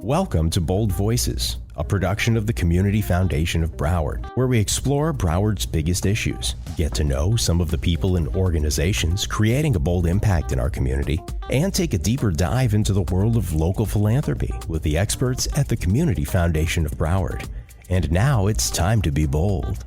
Welcome to Bold Voices, a production of the Community Foundation of Broward, where we explore Broward's biggest issues, get to know some of the people and organizations creating a bold impact in our community, and take a deeper dive into the world of local philanthropy with the experts at the Community Foundation of Broward. And now it's time to be bold.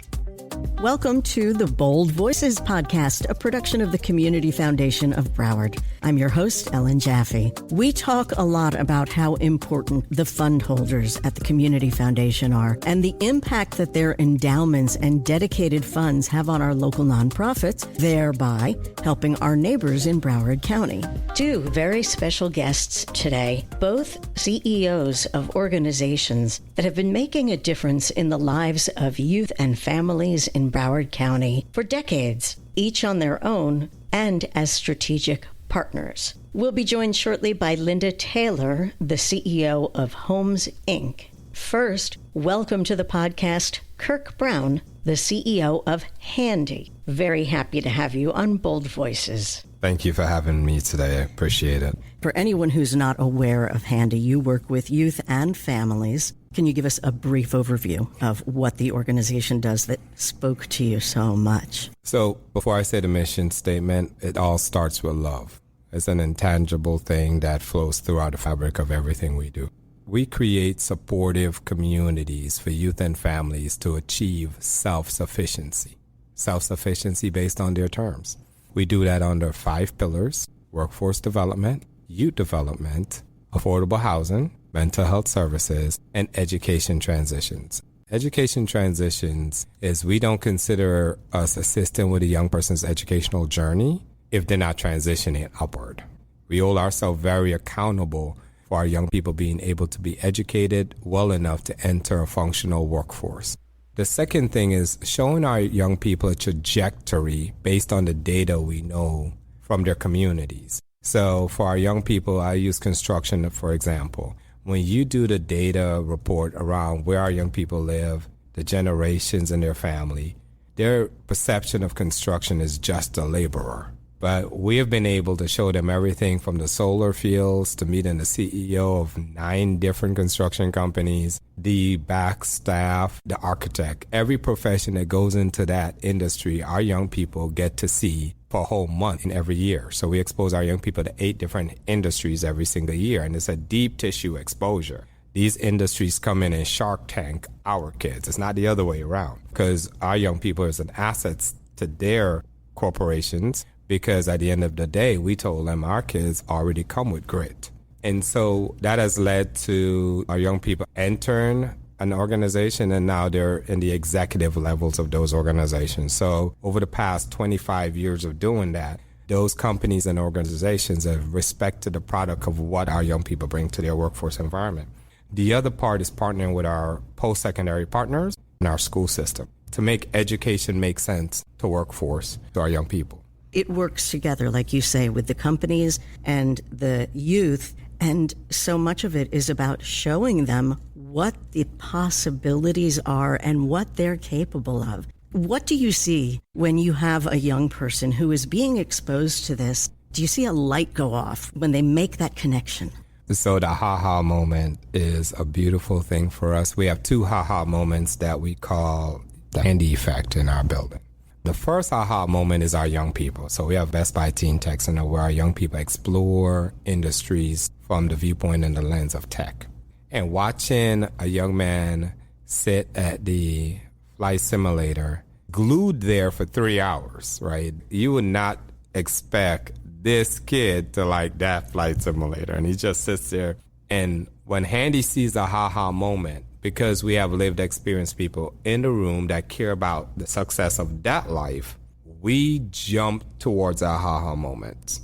Welcome to the Bold Voices podcast, a production of the Community Foundation of Broward. I'm your host, Ellen Jaffe. We talk a lot about how important the fund holders at the Community Foundation are and the impact that their endowments and dedicated funds have on our local nonprofits, thereby helping our neighbors in Broward County. Two very special guests today, both CEOs of organizations that have been making a difference in the lives of youth and families in Broward County for decades, each on their own and as strategic partners. We'll be joined shortly by Linda Taylor, the CEO of Homes, Inc. First, welcome to the podcast, Kirk Brown, the CEO of Handy. Very happy to have you on Bold Voices. Thank you for having me today. I appreciate it. For anyone who's not aware of Handy, you work with youth and families. Can you give us a brief overview of what the organization does that spoke to you so much? So before I say the mission statement, it all starts with love. It's an intangible thing that flows throughout the fabric of everything we do. We create supportive communities for youth and families to achieve self-sufficiency. Self-sufficiency based on their terms. We do that under 5 pillars: workforce development, youth development, affordable housing, mental health services, and education transitions. Education transitions is we don't consider us assisting with a young person's educational journey if they're not transitioning upward. We hold ourselves very accountable for our young people being able to be educated well enough to enter a functional workforce. The second thing is showing our young people a trajectory based on the data we know from their communities. So for our young people, I use construction, for example. When you do the data report around where our young people live, the generations in their family, their perception of construction is just a laborer. But we have been able to show them everything from the solar fields to meeting the CEO of 9 different construction companies, the back staff, the architect. Every profession that goes into that industry, our young people get to see for a whole month in every year. So we expose our young people to 8 different industries every single year, and it's a deep tissue exposure. These industries come in and Shark Tank our kids. It's not the other way around, because our young people is an asset to their corporations, because at the end of the day, we told them our kids already come with grit. And so that has led to our young people entering an organization, and now they're in the executive levels of those organizations. So over the past 25 years of doing that, those companies and organizations have respected the product of what our young people bring to their workforce environment. The other part is partnering with our post-secondary partners and our school system to make education make sense to workforce, to our young people. It works together, like you say, with the companies and the youth. And so much of it is about showing them what the possibilities are and what they're capable of. What do you see when you have a young person who is being exposed to this? Do you see a light go off when they make that connection? So the ha-ha moment is a beautiful thing for us. We have 2 ha-ha moments that we call the Handy effect in our building. The first aha moment is our young people. So we have Best Buy Teen Tech Center where our young people explore industries from the viewpoint and the lens of tech. And watching a young man sit at the flight simulator, glued there for 3 hours, right? You would not expect this kid to like that flight simulator. And he just sits there. And when Handy sees a ha-ha moment, because we have lived experience people in the room that care about the success of that life, we jump towards our ha-ha moments.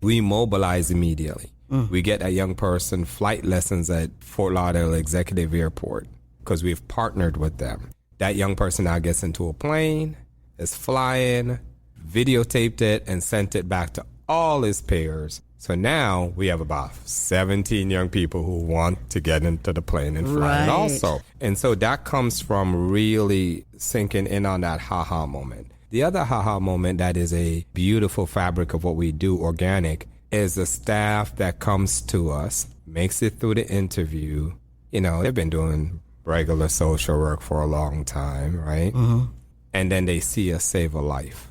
We mobilize immediately. We get a young person flight lessons at Fort Lauderdale Executive Airport because we've partnered with them. That young person now gets into a plane, is flying, videotaped it, and sent it back to all his peers. So now we have about 17 young people who want to get into the plane and fly it also. And so that comes from really sinking in on that ha-ha moment. The other ha-ha moment that is a beautiful fabric of what we do, organic, is the staff that comes to us makes it through the interview. They've been doing regular social work for a long time, right? Mm-hmm. And then they see us save a life.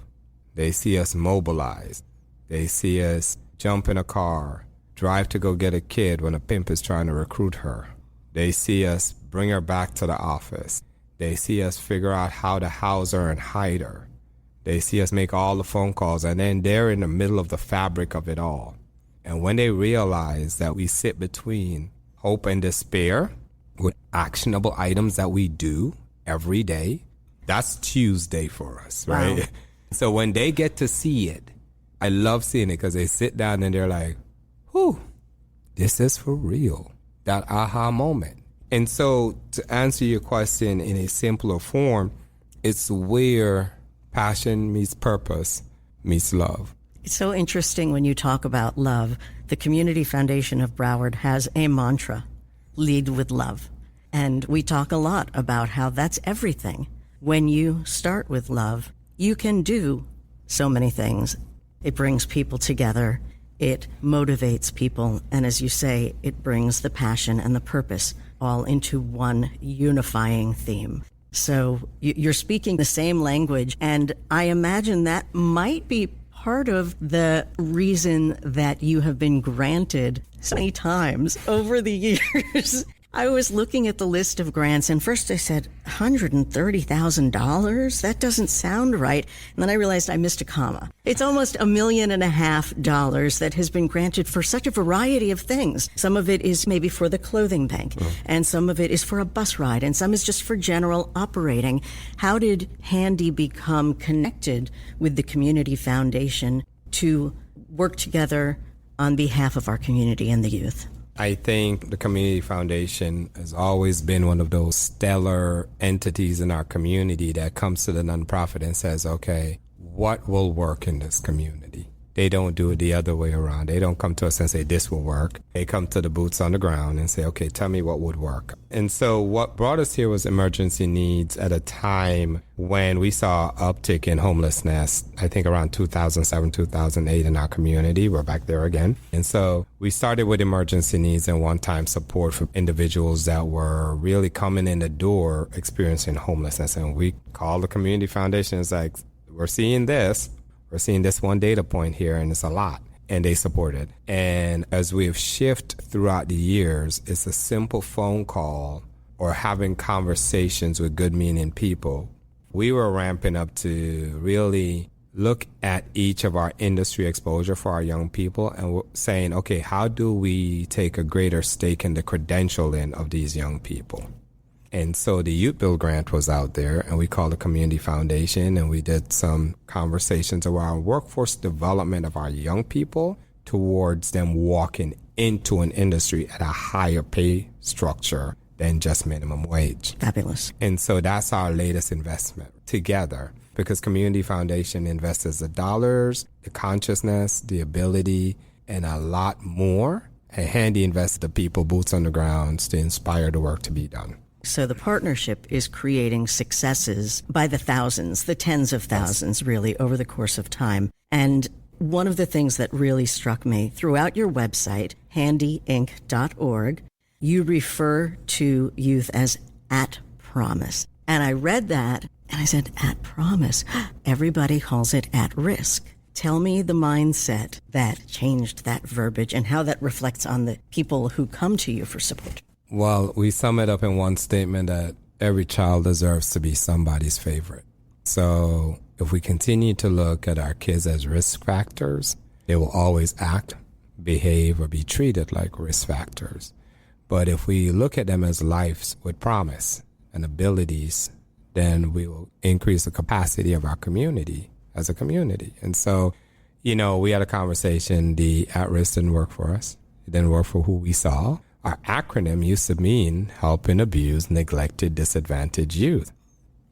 They see us mobilize. They see us jump in a car, drive to go get a kid when a pimp is trying to recruit her. They see us bring her back to the office. They see us figure out how to house her and hide her. They see us make all the phone calls, and then they're in the middle of the fabric of it all. And when they realize that we sit between hope and despair with actionable items that we do every day, that's Tuesday for us, right? Wow. So when they get to see it, I love seeing it because they sit down and they're like, whew, this is for real. That aha moment. And so to answer your question in a simpler form, it's where passion meets purpose meets love. It's so interesting when you talk about love. The Community Foundation of Broward has a mantra, lead with love. And we talk a lot about how that's everything. When you start with love, you can do so many things. It brings people together. It motivates people. And as you say, it brings the passion and the purpose all into one unifying theme. So you're speaking the same language, and I imagine that might be part of the reason that you have been granted so many times over the years. I was looking at the list of grants, and first I said, $130,000? That doesn't sound right. And then I realized I missed a comma. It's almost $1.5 million that has been granted for such a variety of things. Some of it is maybe for the clothing bank, and some of it is for a bus ride, and some is just for general operating. How did Handy become connected with the Community Foundation to work together on behalf of our community and the youth? I think the Community Foundation has always been one of those stellar entities in our community that comes to the nonprofit and says, okay, what will work in this community? They don't do it the other way around. They don't come to us and say, this will work. They come to the boots on the ground and say, okay, tell me what would work. And so what brought us here was emergency needs at a time when we saw uptick in homelessness, I think around 2007, 2008 in our community. We're back there again. And so we started with emergency needs and one-time support for individuals that were really coming in the door experiencing homelessness. And we called the Community Foundation. It's like, we're seeing this one data point here, and it's a lot. And they support it. And as we have shifted throughout the years, it's a simple phone call or having conversations with good-meaning people. We were ramping up to really look at each of our industry exposure for our young people and we're saying, okay, how do we take a greater stake in the credentialing of these young people? And so the Youth Build grant was out there, and we called the Community Foundation, and we did some conversations around workforce development of our young people towards them walking into an industry at a higher pay structure than just minimum wage. Fabulous. And so that's our latest investment together, because Community Foundation invests the dollars, the consciousness, the ability, and a lot more. And Handy invests the people, boots on the ground, to inspire the work to be done. So the partnership is creating successes by the thousands, the tens of thousands, really, over the course of time. And one of the things that really struck me throughout your website, handyinc.org, you refer to youth as at promise. And I read that and I said, at promise. Everybody calls it at risk. Tell me the mindset that changed that verbiage and how that reflects on the people who come to you for support. Well, we sum it up in one statement that every child deserves to be somebody's favorite. So if we continue to look at our kids as risk factors, they will always act, behave, or be treated like risk factors. But if we look at them as lives with promise and abilities, then we will increase the capacity of our community as a community. And so, we had a conversation. The at-risk didn't work for us. It didn't work for who we saw. Our acronym used to mean helping abused, neglected, disadvantaged youth.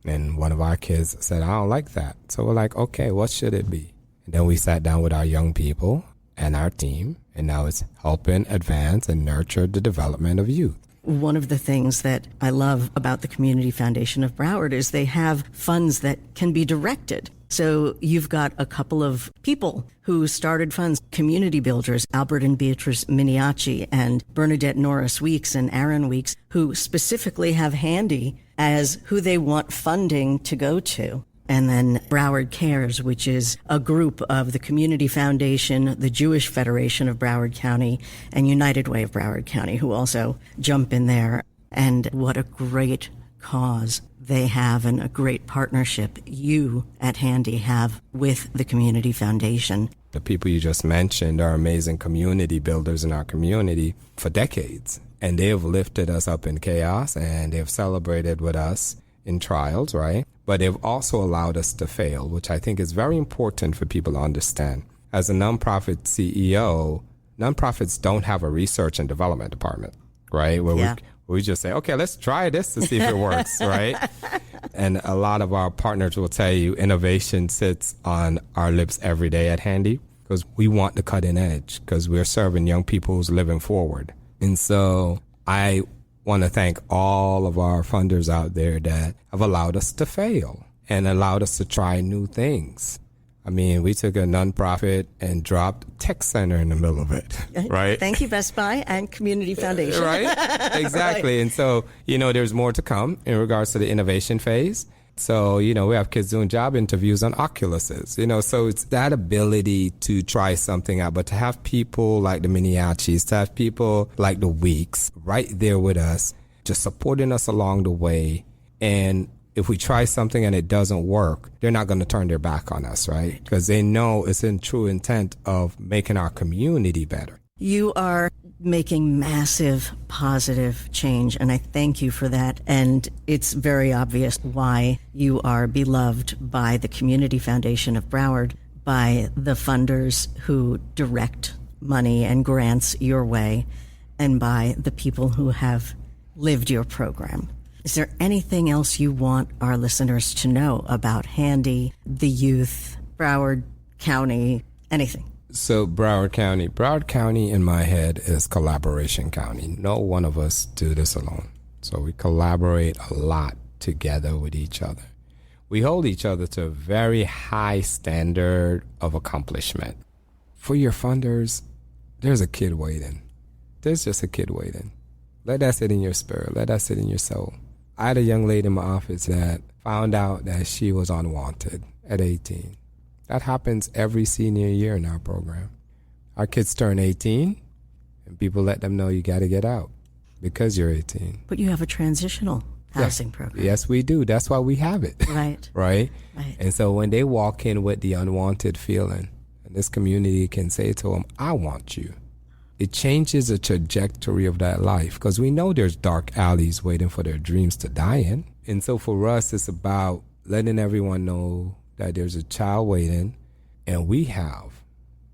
And one of our kids said, I don't like that. So we're like, okay, what should it be? And then we sat down with our young people and our team, and now it's helping advance and nurture the development of youth. One of the things that I love about the Community Foundation of Broward is they have funds that can be directed So you've got a couple of people who started funds, community builders, Albert and Beatrice Miniacci and Bernadette Norris Weeks and Aaron Weeks, who specifically have Handy as who they want funding to go to. And then Broward Cares, which is a group of the Community Foundation, the Jewish Federation of Broward County, and United Way of Broward County, who also jump in there. And what a great cause they have and a great partnership you at Handy have with the Community Foundation. The people you just mentioned are amazing community builders in our community for decades. And they have lifted us up in chaos, and they have celebrated with us in trials, right? But they've also allowed us to fail, which I think is very important for people to understand. As a nonprofit CEO, nonprofits don't have a research and development department, right? Where we just say, okay, let's try this to see if it works, right? And a lot of our partners will tell you innovation sits on our lips every day at Handy because we want the cutting edge because we're serving young people who's living forward. And so I want to thank all of our funders out there that have allowed us to fail and allowed us to try new things. I mean, we took a nonprofit and dropped Tech Center in the middle of it, right? Thank you, Best Buy and Community Foundation. Right? Exactly. Right. And so, there's more to come in regards to the innovation phase. So, we have kids doing job interviews on Oculuses, so it's that ability to try something out, but to have people like the Miniachis, to have people like the Weeks right there with us, just supporting us along the way. And if we try something and it doesn't work, they're not going to turn their back on us, right? Because they know it's in true intent of making our community better. You are making massive positive change, and I thank you for that. And it's very obvious why you are beloved by the Community Foundation of Broward, by the funders who direct money and grants your way, and by the people who have lived your program. Is there anything else you want our listeners to know about Handy, the youth, Broward County, anything? So Broward County in my head is collaboration county. No one of us do this alone. So we collaborate a lot together with each other. We hold each other to a very high standard of accomplishment. For your funders, there's a kid waiting. There's just a kid waiting. Let that sit in your spirit. Let that sit in your soul. I had a young lady in my office that found out that she was unwanted at 18. That happens every senior year in our program. Our kids turn 18, and people let them know you got to get out because you're 18. But you have a transitional housing program. Yes, we do. That's why we have it. Right. Right? And so when they walk in with the unwanted feeling, and this community can say to them, I want you, it changes the trajectory of that life because we know there's dark alleys waiting for their dreams to die in. And so for us, it's about letting everyone know that there's a child waiting, and we have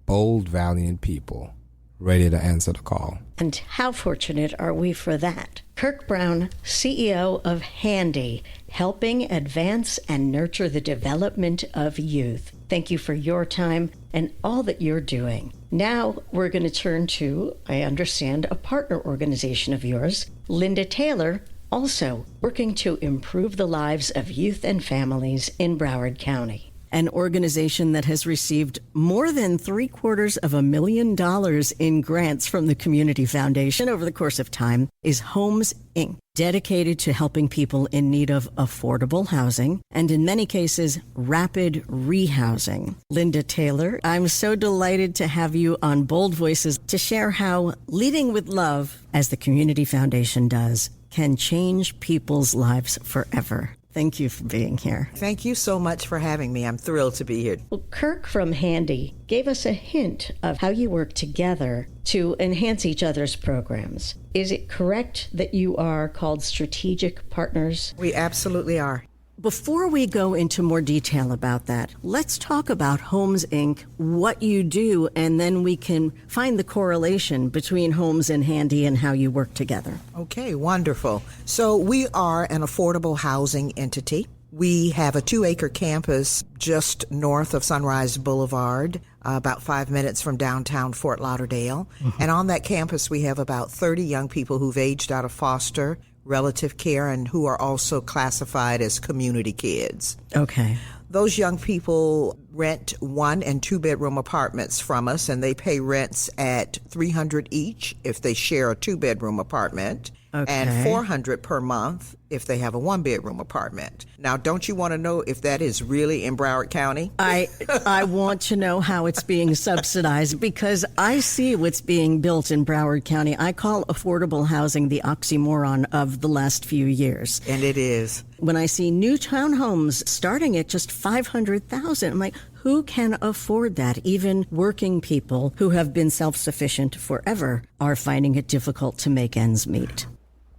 bold, valiant people ready to answer the call. And how fortunate are we for that? Kirk Brown, CEO of Handy, helping advance and nurture the development of youth. Thank you for your time and all that you're doing. Now we're going to turn to, I understand, a partner organization of yours, Linda Taylor, also working to improve the lives of youth and families in Broward County. An organization that has received more than $750,000 in grants from the Community Foundation over the course of time is Homes, Inc., dedicated to helping people in need of affordable housing and, in many cases, rapid rehousing. Linda Taylor, I'm so delighted to have you on Bold Voices to share how leading with love, as the Community Foundation does, can change people's lives forever. Thank you for being here. Thank you so much for having me. I'm thrilled to be here. Well, Kirk from Handy gave us a hint of how you work together to enhance each other's programs. Is it correct that you are called strategic partners? We absolutely are. Before we go into more detail about that, let's talk about Homes, Inc., what you do, and then we can find the correlation between Homes and Handy and how you work together. Okay, wonderful. So we are an affordable housing entity. We have a 2-acre campus just north of Sunrise Boulevard, about 5 minutes from downtown Fort Lauderdale. Mm-hmm. And on that campus, we have about 30 young people who've aged out of foster, relative care and who are also classified as community kids. Okay. Those young people rent 1 and 2 bedroom apartments from us, and they pay rents at $300 each if they share a 2 bedroom apartment, and $400 per month if they have a 1 bedroom apartment. Now, don't you want to know if that is really in Broward County? I want to know how it's being subsidized, because I see what's being built in Broward County. I call affordable housing the oxymoron of the last few years. And it is. When I see new townhomes starting at just $500,000, I'm like, who can afford that? Even working people who have been self-sufficient forever are finding it difficult to make ends meet.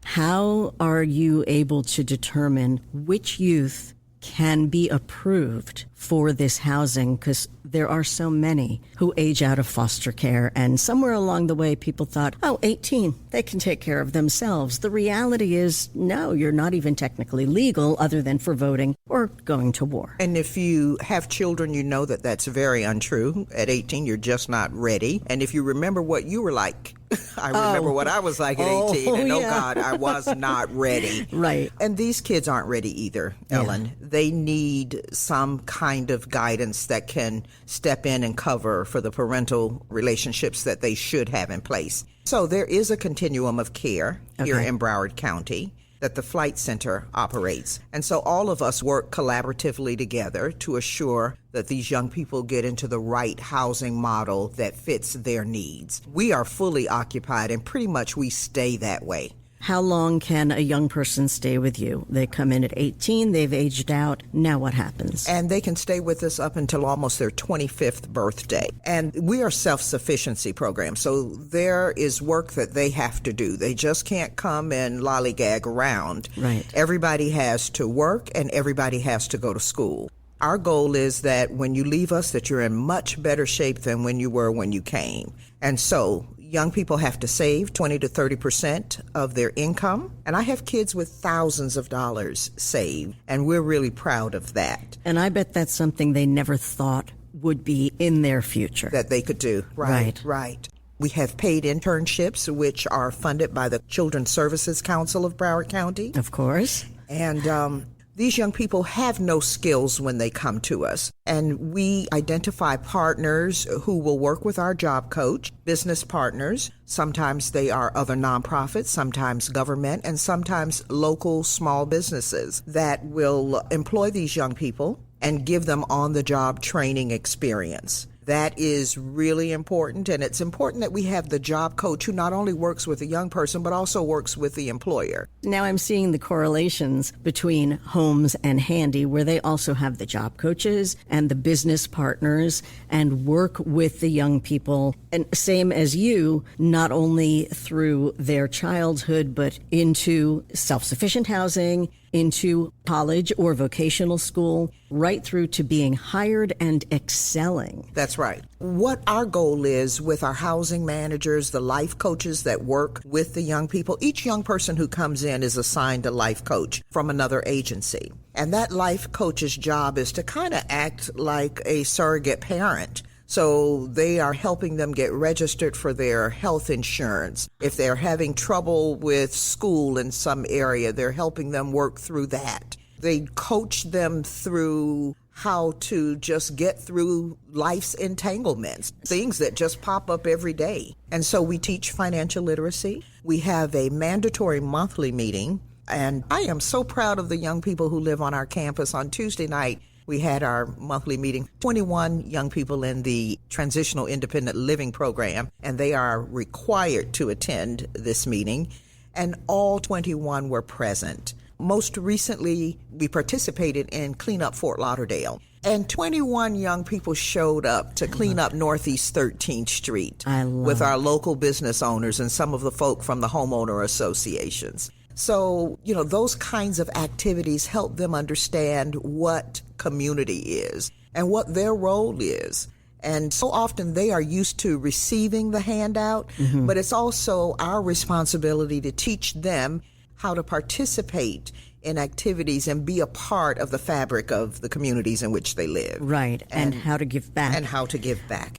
How are you able to determine which youth can be approved for this housing? Because there are so many who age out of foster care, and somewhere along the way people thought, 18, they can take care of themselves. The reality is, no, you're not even technically legal other than for voting or going to war. And if you have children, you know that that's very untrue. At 18, you're just not ready. And if you remember what you were like, I remember what I was like at 18, and God, I was not ready. Right. And these kids aren't ready either, Ellen. They need some kind of guidance that can step in and cover for the parental relationships that they should have in place. So there is a continuum of care here in Broward County that the Flight Center operates. And so all of us work collaboratively together to assure that these young people get into the right housing model that fits their needs. We are fully occupied, and pretty much we stay that way. How long can a young person stay with you? They come in at 18, they've aged out. Now what happens? And they can stay with us up until almost their 25th birthday. And we are self-sufficiency program, so there is work that they have to do. They just can't come and lollygag around. Right. Everybody has to work, and everybody has to go to school. Our goal is that when you leave us, that you're in much better shape than when you were when you came. And so young people have to save 20 to 30% of their income. And I have kids with thousands of dollars saved, and we're really proud of that. And I bet that's something they never thought would be in their future. That they could do. Right. We have paid internships, which are funded by the Children's Services Council of Broward County. Of course. And these young people have no skills when they come to us, and we identify partners who will work with our job coach, business partners. Sometimes they are other nonprofits, sometimes government, and sometimes local small businesses that will employ these young people and give them on-the-job training experience. That is really important, and it's important that we have the job coach who not only works with a young person, but also works with the employer. Now I'm seeing the correlations between Homes and Handy, where they also have the job coaches and the business partners and work with the young people. And same as you, not only through their childhood, but into self-sufficient housing, into college or vocational school, right through to being hired and excelling. That's right. What our goal is with our housing managers, the life coaches that work with the young people, each young person who comes in is assigned a life coach from another agency. And that life coach's job is to kind of act like a surrogate parent. So they are helping them get registered for their health insurance. If they're having trouble with school in some area, they're helping them work through that. They coach them through how to just get through life's entanglements, things that just pop up every day. And so we teach financial literacy. We have a mandatory monthly meeting, and I am so proud of the young people who live on our campus. On Tuesday night, we had our monthly meeting, 21 young people in the Transitional Independent Living Program, and they are required to attend this meeting, and all 21 were present. Most recently, we participated in Clean Up Fort Lauderdale, and 21 young people showed up to clean up Northeast 13th Street with our local business owners and some of the folk from the homeowner associations. So, those kinds of activities help them understand what community is and what their role is. And so often they are used to receiving the handout, but it's also our responsibility to teach them how to participate in activities and be a part of the fabric of the communities in which they live. Right, and how to give back.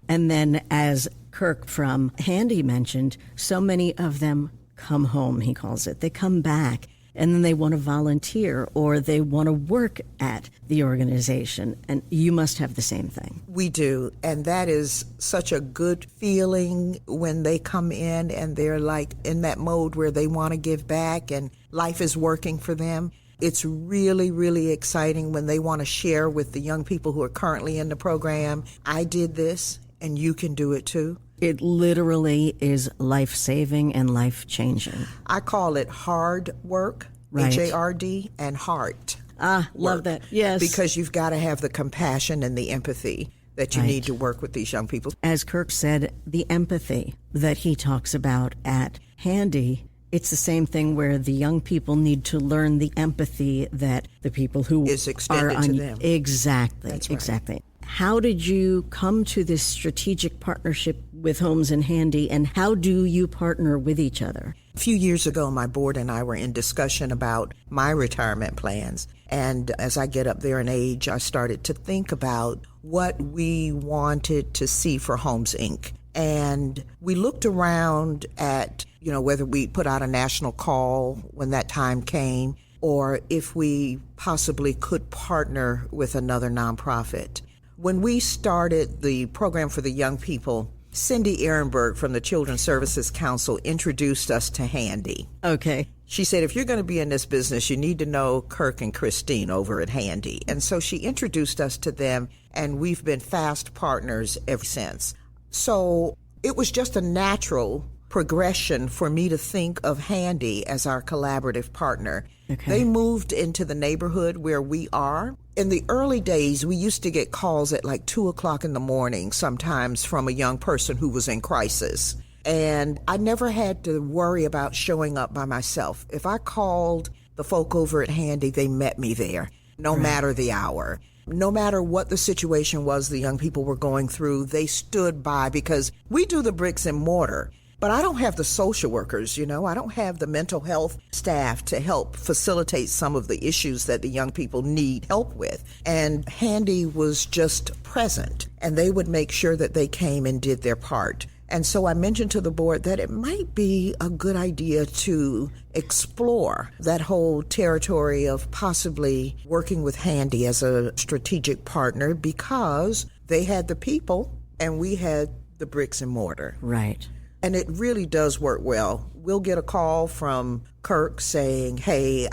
And then, as Kirk from Handy mentioned, so many of them come home, he calls it. They come back. and then they want to volunteer or they want to work at the organization. And you must have the same thing. We do. And that is such a good feeling when they come in and they're like in that mode where they want to give back and life is working for them. It's really, really exciting when they want to share with the young people who are currently in the program, I did this and you can do it too. It literally is life-saving and life-changing. I call it hard work, Right. H-A-R-D, and heart. Love that. Yes. Because you've got to have the compassion and the empathy that you Right. need to work with these young people. As Kirk said, the empathy that he talks about at Handy, it's the same thing where the young people need to learn the empathy that the people who Is extended are to them. Exactly. That's right. Exactly. How did you come to this strategic partnership with Homes and Handy, and how do you partner with each other? A few years ago, my board and I were in discussion about my retirement plans. And as I get up there in age, I started to think about what we wanted to see for Homes, Inc. And we looked around at, whether we put out a national call when that time came, or if we possibly could partner with another nonprofit. When we started the program for the young people, Cindy Ehrenberg from the Children's Services Council introduced us to Handy. Okay. She said, if you're going to be in this business, you need to know Kirk and Christine over at Handy. And so she introduced us to them, and we've been fast partners ever since. So it was just a natural progression for me to think of Handy as our collaborative partner. Okay. They moved into the neighborhood where we are. In the early days, we used to get calls at like 2 o'clock in the morning, sometimes from a young person who was in crisis. And I never had to worry about showing up by myself. If I called the folk over at Handy, they met me there, no matter the hour. No matter what the situation was the young people were going through, they stood by because we do the bricks and mortar. But I don't have the social workers, I don't have the mental health staff to help facilitate some of the issues that the young people need help with. And Handy was just present, and they would make sure that they came and did their part. And so I mentioned to the board that it might be a good idea to explore that whole territory of possibly working with Handy as a strategic partner because they had the people and we had the bricks and mortar. Right. And it really does work well. We'll get a call from Kirk saying, hey,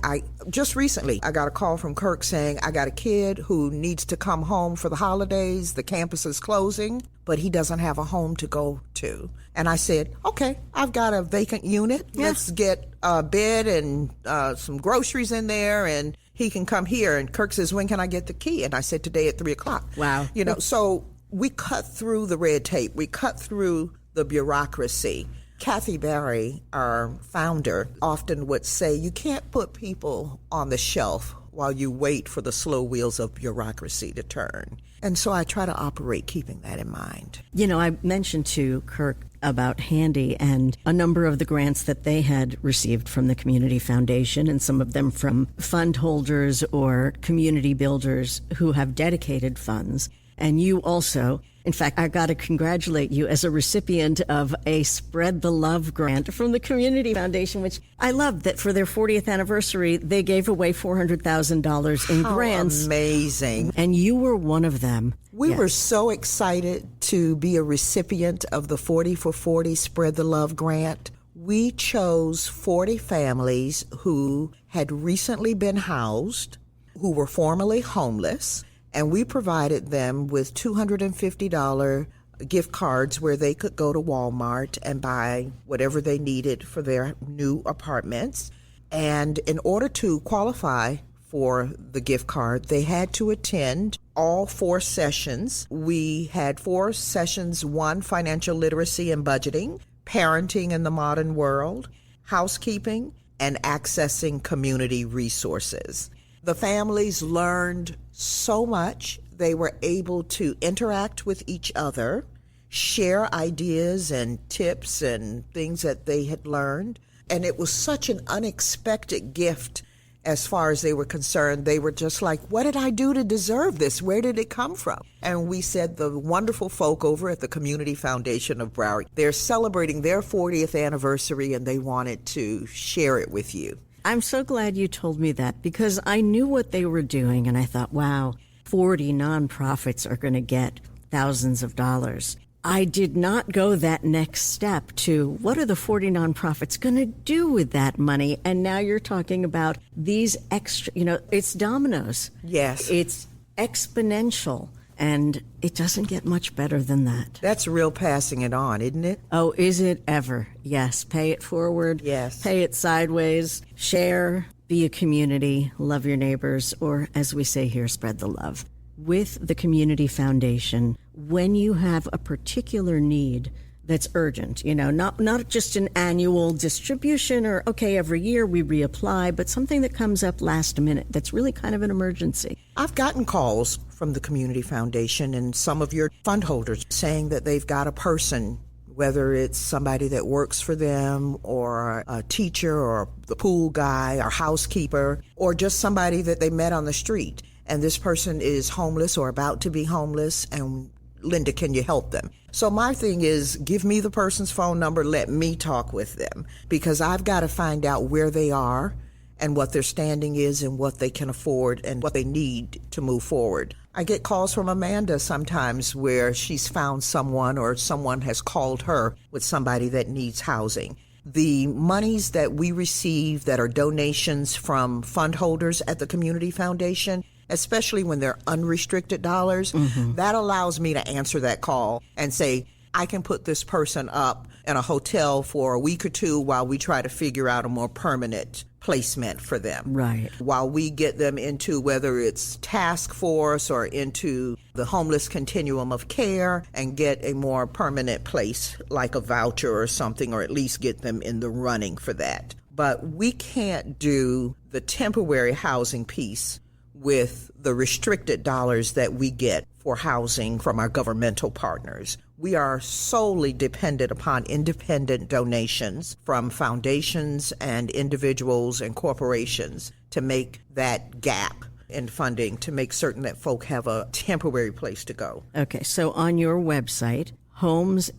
just recently I got a call from Kirk saying, I got a kid who needs to come home for the holidays. The campus is closing, but he doesn't have a home to go to. And I said, okay, I've got a vacant unit. Yeah. Let's get a bed and some groceries in there and he can come here. And Kirk says, when can I get the key? And I said, today at 3 o'clock. Wow. So we cut through the red tape. We cut through the bureaucracy. Kathy Barry, our founder, often would say, you can't put people on the shelf while you wait for the slow wheels of bureaucracy to turn. And so I try to operate keeping that in mind. I mentioned to Kirk about Handy and a number of the grants that they had received from the Community Foundation and some of them from fund holders or community builders who have dedicated funds. And you also, in fact, I got to congratulate you as a recipient of a Spread the Love grant from the Community Foundation, which I love that for their 40th anniversary, they gave away $400,000 in grants. Amazing. And you were one of them. We Yes. were so excited to be a recipient of the 40 for 40 Spread the Love grant. We chose 40 families who had recently been housed, who were formerly homeless, and we provided them with $250 gift cards where they could go to Walmart and buy whatever they needed for their new apartments. And in order to qualify for the gift card, they had to attend all 4 sessions. We had 4 sessions, 1 financial literacy and budgeting, parenting in the modern world, housekeeping, and accessing community resources. The families learned so much. They were able to interact with each other, share ideas and tips and things that they had learned. And it was such an unexpected gift as far as they were concerned. They were just like, what did I do to deserve this? Where did it come from? And we said the wonderful folk over at the Community Foundation of Broward, they're celebrating their 40th anniversary and they wanted to share it with you. I'm so glad you told me that, because I knew what they were doing, and I thought, wow, 40 nonprofits are going to get thousands of dollars. I did not go that next step to what are the 40 nonprofits going to do with that money? And now you're talking about these extra, it's dominoes. Yes. It's exponential. And it doesn't get much better than that. That's real passing it on, isn't it? Oh, is it ever? Yes. Pay it forward. Yes. Pay it sideways. Share. Be a community. Love your neighbors. Or, as we say here, spread the love. With the Community Foundation, when you have a particular need that's urgent, not just an annual distribution or, okay, every year we reapply, but something that comes up last minute that's really kind of an emergency. I've gotten calls from the Community Foundation and some of your fund holders saying that they've got a person, whether it's somebody that works for them or a teacher or the pool guy or housekeeper or just somebody that they met on the street. And this person is homeless or about to be homeless, and Linda, can you help them? So my thing is, give me the person's phone number, let me talk with them, because I've got to find out where they are and what their standing is and what they can afford and what they need to move forward. I get calls from Amanda sometimes where she's found someone or someone has called her with somebody that needs housing. The monies that we receive that are donations from fund holders at the Community Foundation, especially when they're unrestricted dollars, that allows me to answer that call and say, I can put this person up in a hotel for a week or two while we try to figure out a more permanent placement for them. Right. While we get them into whether it's task force or into the homeless continuum of care and get a more permanent place like a voucher or something, or at least get them in the running for that. But we can't do the temporary housing piece with the restricted dollars that we get for housing from our governmental partners. We are solely dependent upon independent donations from foundations and individuals and corporations to make that gap in funding, to make certain that folk have a temporary place to go. Okay, so on your website, homesfl.org,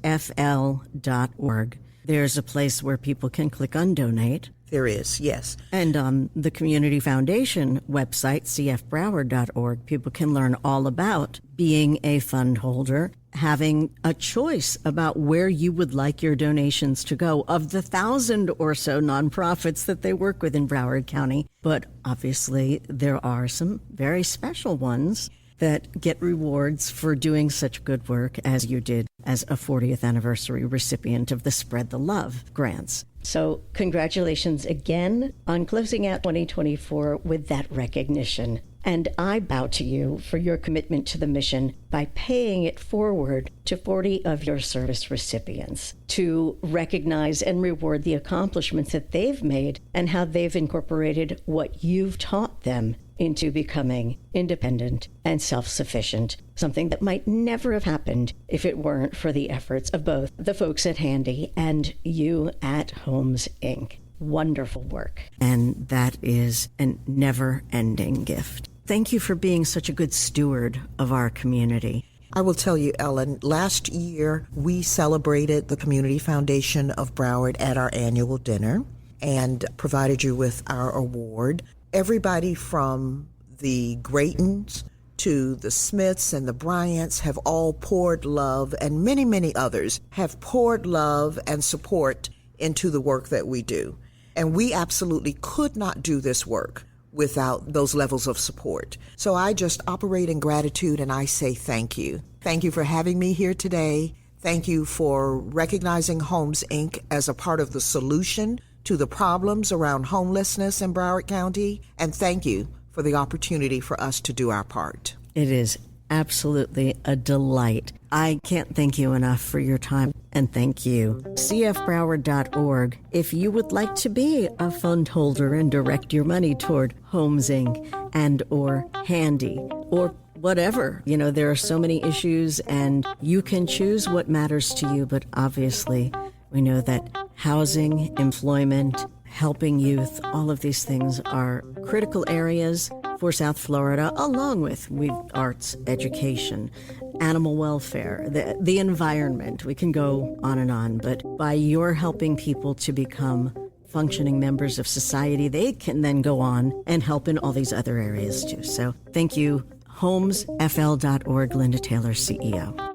there's a place where people can click on donate. There is, yes. And on the Community Foundation website, cfbroward.org, people can learn all about being a fund holder, having a choice about where you would like your donations to go of the 1,000 or so nonprofits that they work with in Broward County. But obviously, there are some very special ones that get rewards for doing such good work as you did as a 40th anniversary recipient of the Spread the Love grants. So congratulations again on closing out 2024 with that recognition. And I bow to you for your commitment to the mission by paying it forward to 40 of your service recipients to recognize and reward the accomplishments that they've made and how they've incorporated what you've taught them into becoming independent and self-sufficient, something that might never have happened if it weren't for the efforts of both the folks at Handy and you at Homes, Inc. Wonderful work. And that is a never-ending gift. Thank you for being such a good steward of our community. I will tell you, Ellen, last year we celebrated the Community Foundation of Broward at our annual dinner and provided you with our award. Everybody from the Graytons to the Smiths and the Bryants have all poured love, and many, many others have poured love and support into the work that we do. And we absolutely could not do this work without those levels of support. So I just operate in gratitude and I say thank you. Thank you for having me here today. Thank you for recognizing Homes, Inc. as a part of the solution to the problems around homelessness in Broward County. And thank you for the opportunity for us to do our part. It is absolutely a delight. I can't thank you enough for your time, and thank you. cfbroward.org if you would like to be a fund holder and direct your money toward Homes, Inc. and or Handy or whatever. You know, there are so many issues and you can choose what matters to you, but obviously we know that housing, employment, helping youth, all of these things are critical areas for South Florida, along with arts, education, animal welfare, the environment. We can go on and on, but by your helping people to become functioning members of society, they can then go on and help in all these other areas too. So thank you, HomesFL.org, Linda Taylor, CEO.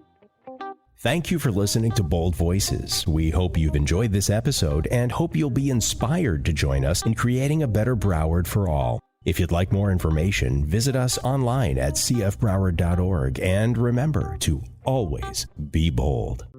Thank you for listening to Bold Voices. We hope you've enjoyed this episode and hope you'll be inspired to join us in creating a better Broward for all. If you'd like more information, visit us online at cfbroward.org, and remember to always be bold.